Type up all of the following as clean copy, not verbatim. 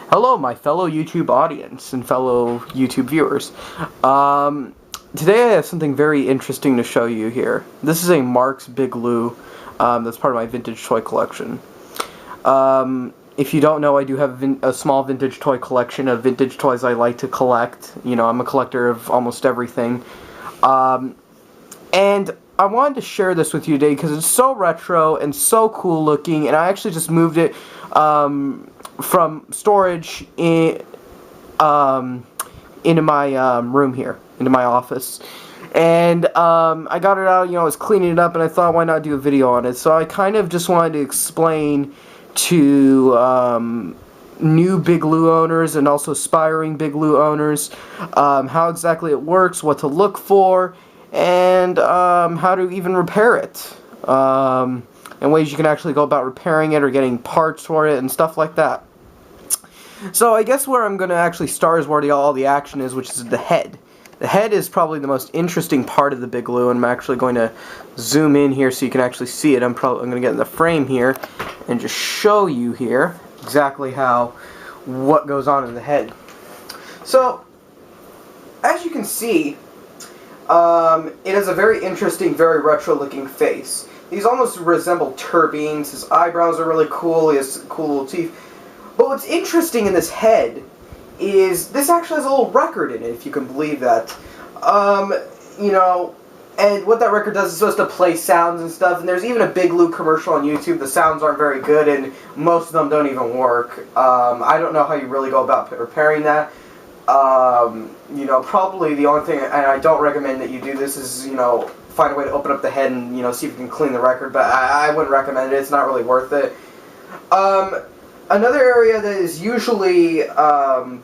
Hello, my fellow YouTube audience and fellow YouTube viewers. Today I have something very interesting to show you here. This is a Marx Big Lou that's part of my vintage toy collection. If you don't know, I do have a small vintage toy collection of vintage toys I like to collect. You know, I'm a collector of almost everything. And I wanted to share this with you today because it's so retro and so cool looking, and I actually just moved it from storage into my room here, into my office. And I got it out, you know, I was cleaning it up, and I thought, why not do a video on it? So I kind of just wanted to explain to new Big Lou owners and also aspiring Big Lou owners how exactly it works, what to look for, and how to even repair it. And ways you can actually go about repairing it or getting parts for it and stuff like that. So I guess where I'm going to actually start is where all the action is, which is the head. The head is probably the most interesting part of the Big Lou, and I'm actually going to zoom in here so you can actually see it. I'm going to get in the frame here and just show you here exactly what goes on in the head. So, as you can see, it has a very interesting, very retro-looking face. These almost resemble turbines. His eyebrows are really cool. He has cool little teeth. But what's interesting in this head is this actually has a little record in it, if you can believe that. You know, and what that record does is supposed to play sounds and stuff. And there's even a Big Lou commercial on YouTube. The sounds aren't very good, and most of them don't even work. I don't know how you really go about repairing that. You know, probably the only thing, and I don't recommend that you do this, is, you know, find a way to open up the head and, you know, see if you can clean the record, but I wouldn't recommend it. It's not really worth it. Another area that is usually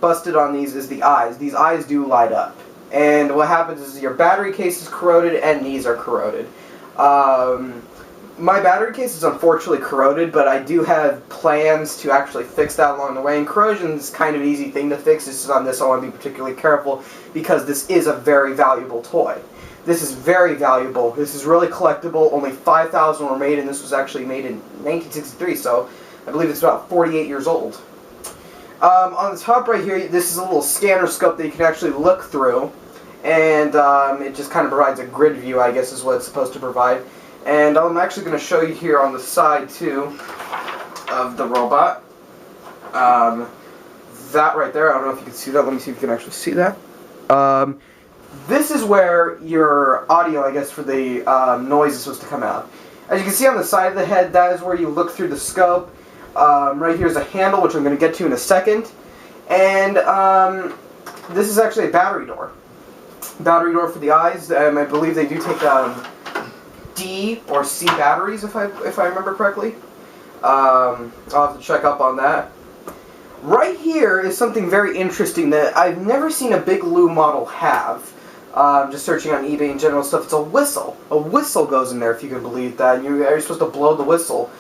busted on these is the eyes. These eyes do light up. And what happens is your battery case is corroded and these are corroded. My battery case is unfortunately corroded, but I do have plans to actually fix that along the way. And corrosion is kind of an easy thing to fix. This is on this, I want to be particularly careful because this is a very valuable toy. This is very valuable. This is really collectible. Only 5,000 were made, and this was actually made in 1963, so I believe it's about 48 years old. On the top right here, this is a little scanner scope that you can actually look through, and it just kind of provides a grid view, I guess is what it's supposed to provide. And I'm actually going to show you here on the side, too, of the robot. That right there, I don't know if you can see that. Let me see if you can actually see that. This is where your audio, I guess, for the noise is supposed to come out. As you can see on the side of the head, that is where you look through the scope. Right here is a handle, which I'm going to get to in a second. And this is actually a battery door. Battery door for the eyes. I believe they do take D or C batteries, if I remember correctly. I'll have to check up on that. Right here is something very interesting that I've never seen a Big Lou model have. Just searching on eBay and general stuff. It's a whistle. A whistle goes in there, if you can believe that. And you're supposed to blow the whistle.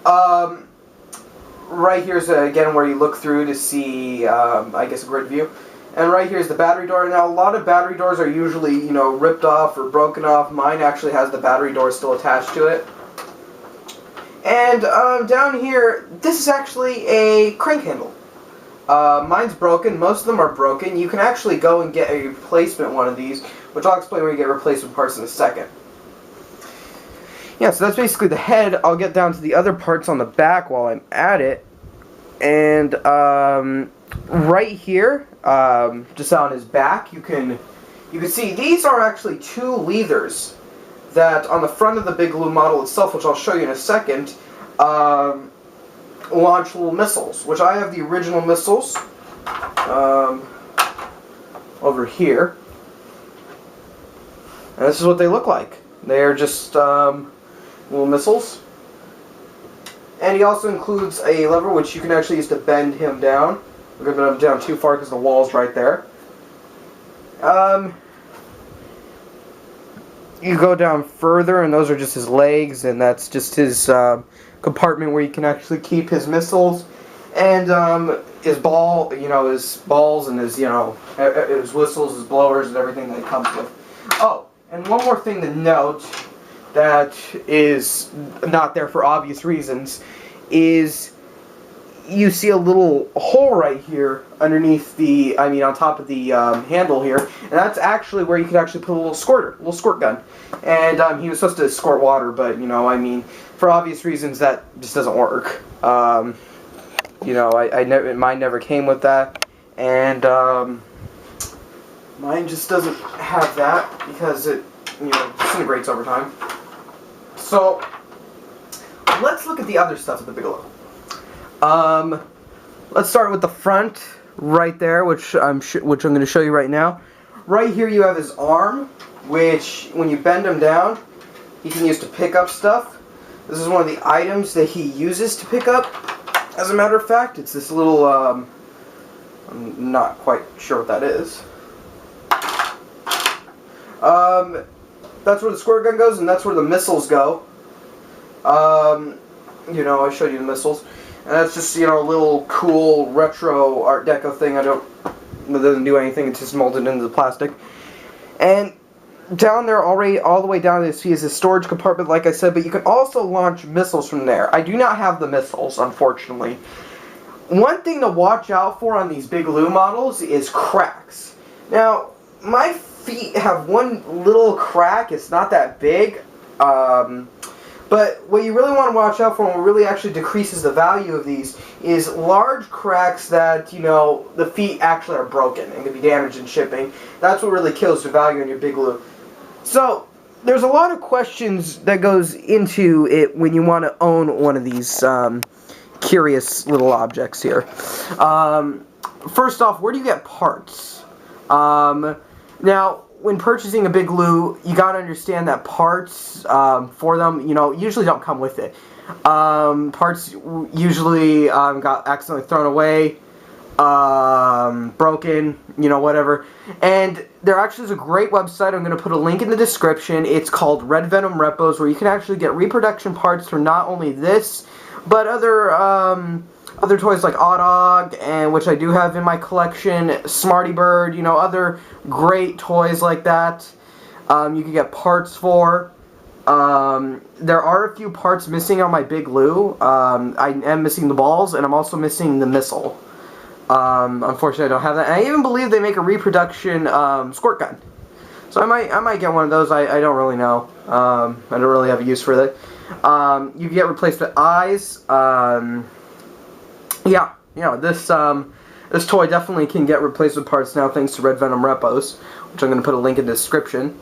Right here's again where you look through to see, I guess, a grid view. And right here is the battery door. Now, a lot of battery doors are usually, you know, ripped off or broken off. Mine actually has the battery door still attached to it. And down here, this is actually a crank handle. Mine's broken. Most of them are broken. You can actually go and get a replacement one of these, which I'll explain where you get replacement parts in a second. Yeah, so that's basically the head. I'll get down to the other parts on the back while I'm at it. And right here, just on his back, you can see these are actually two leathers that on the front of the Big Lou model itself, which I'll show you in a second, launch little missiles, which I have the original missiles over here. And this is what they look like. They're just little missiles. And he also includes a lever which you can actually use to bend him down. We're going to bend him down too far because the wall's right there. You go down further, and those are just his legs, and that's just his compartment where you can actually keep his missiles and his ball, you know, his balls and his, you know, his whistles, his blowers, and everything that it comes with. Oh, and one more thing to note that is not there for obvious reasons is you see a little hole right here underneath the, on top of the handle here, and that's actually where you could actually put a little squirt gun. And he was supposed to squirt water, but, for obvious reasons that just doesn't work. Mine never came with that, and mine just doesn't have that because it, disintegrates over time. So, let's look at the other stuff at the Bigelow. Let's start with the front right there, which I'm going to show you right now. Right here you have his arm, which when you bend him down, he can use to pick up stuff. This is one of the items that he uses to pick up. As a matter of fact, it's this little, I'm not quite sure what that is. That's where the squirt gun goes, and that's where the missiles go. I showed you the missiles. And that's just, a little cool retro Art Deco thing. It doesn't do anything, it's just molded into the plastic. And down there already, all the way down to this is a storage compartment, like I said, but you can also launch missiles from there. I do not have the missiles, unfortunately. One thing to watch out for on these Bigelow models is cracks. Now, my feet have one little crack, it's not that big, but what you really want to watch out for, and what really actually decreases the value of these, is large cracks that, the feet actually are broken and can be damaged in shipping. That's what really kills the value on your Bigelow. So, there's a lot of questions that goes into it when you want to own one of these curious little objects here. First off, where do you get parts? Now, when purchasing a Bigelow, you gotta understand that parts for them, usually don't come with it. Parts usually got accidentally thrown away, broken, whatever. And there actually is a great website. I'm going to put a link in the description. It's called Red Venom Repos, where you can actually get reproduction parts for not only this, but other toys like Oddog, and which I do have in my collection, Smarty Bird, other great toys like that. You can get parts for. There are a few parts missing on my Bigelow. I am missing the balls, and I'm also missing the missile. Unfortunately, I don't have that. And I even believe they make a reproduction squirt gun. So I might get one of those. I don't really know. I don't really have a use for that. You can get replacement eyes. This toy definitely can get replacement parts now thanks to Red Venom Repos, which I'm going to put a link in the description.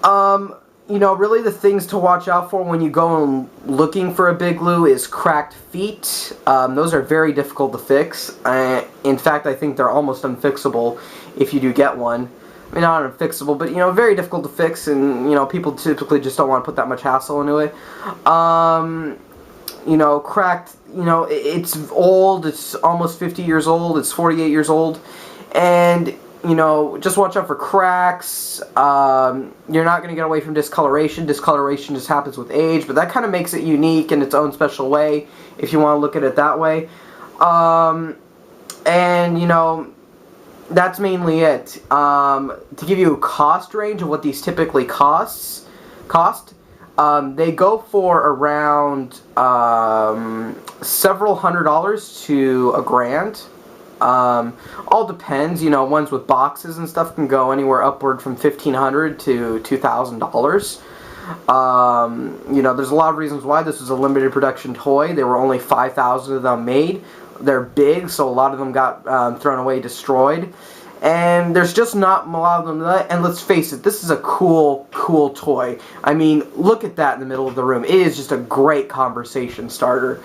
Really the things to watch out for when you go looking for a Bigelow is cracked feet. Those are very difficult to fix. In fact, I think they're almost unfixable if you do get one. I mean, not unfixable, but, very difficult to fix, and, people typically just don't want to put that much hassle into it. Cracked, it's old, it's almost 50 years old, it's 48 years old, and, just watch out for cracks. You're not going to get away from discoloration. Discoloration just happens with age, but that kind of makes it unique in its own special way, if you want to look at it that way. That's mainly it. To give you a cost range of what these typically cost, they go for around several $100s to $1,000. All depends. Ones with boxes and stuff can go anywhere upward from $1,500 to $2,000. There's a lot of reasons why this was a limited production toy. There were only 5,000 of them made. They're big, so a lot of them got thrown away, destroyed. And there's just not a lot of them. And let's face it, this is a cool toy. I mean, look at that in the middle of the room. It is just a great conversation starter.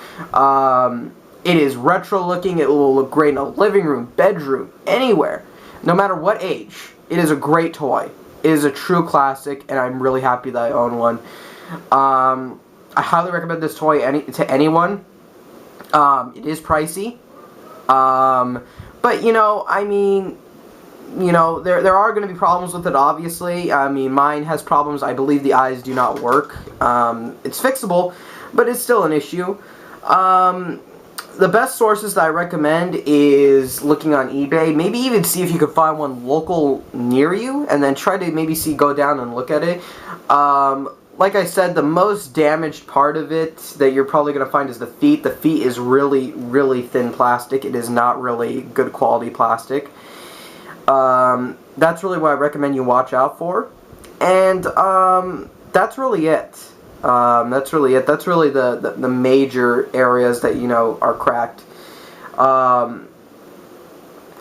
It is retro looking. It will look great in a living room, bedroom, anywhere. No matter what age. It is a great toy. It is a true classic, and I'm really happy that I own one. I highly recommend this toy to anyone. It is pricey. But, there are going to be problems with it, obviously. I mean, mine has problems. I believe the eyes do not work. It's fixable, but it's still an issue. The best sources that I recommend is looking on eBay. Maybe even see if you can find one local near you, and then try to maybe go down and look at it. like I said, the most damaged part of it that you're probably going to find is the feet. The feet is really, really thin plastic. It is not really good quality plastic. That's really what I recommend you watch out for. And that's really it. That's really it. That's really the major areas that, you know, are cracked.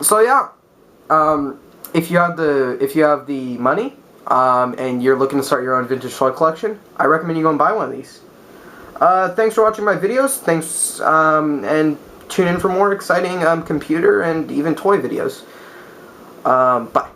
So yeah, if you have the money, and you're looking to start your own vintage toy collection, I recommend you go and buy one of these. Thanks for watching my videos. Thanks, and tune in for more exciting computer and even toy videos. Bye.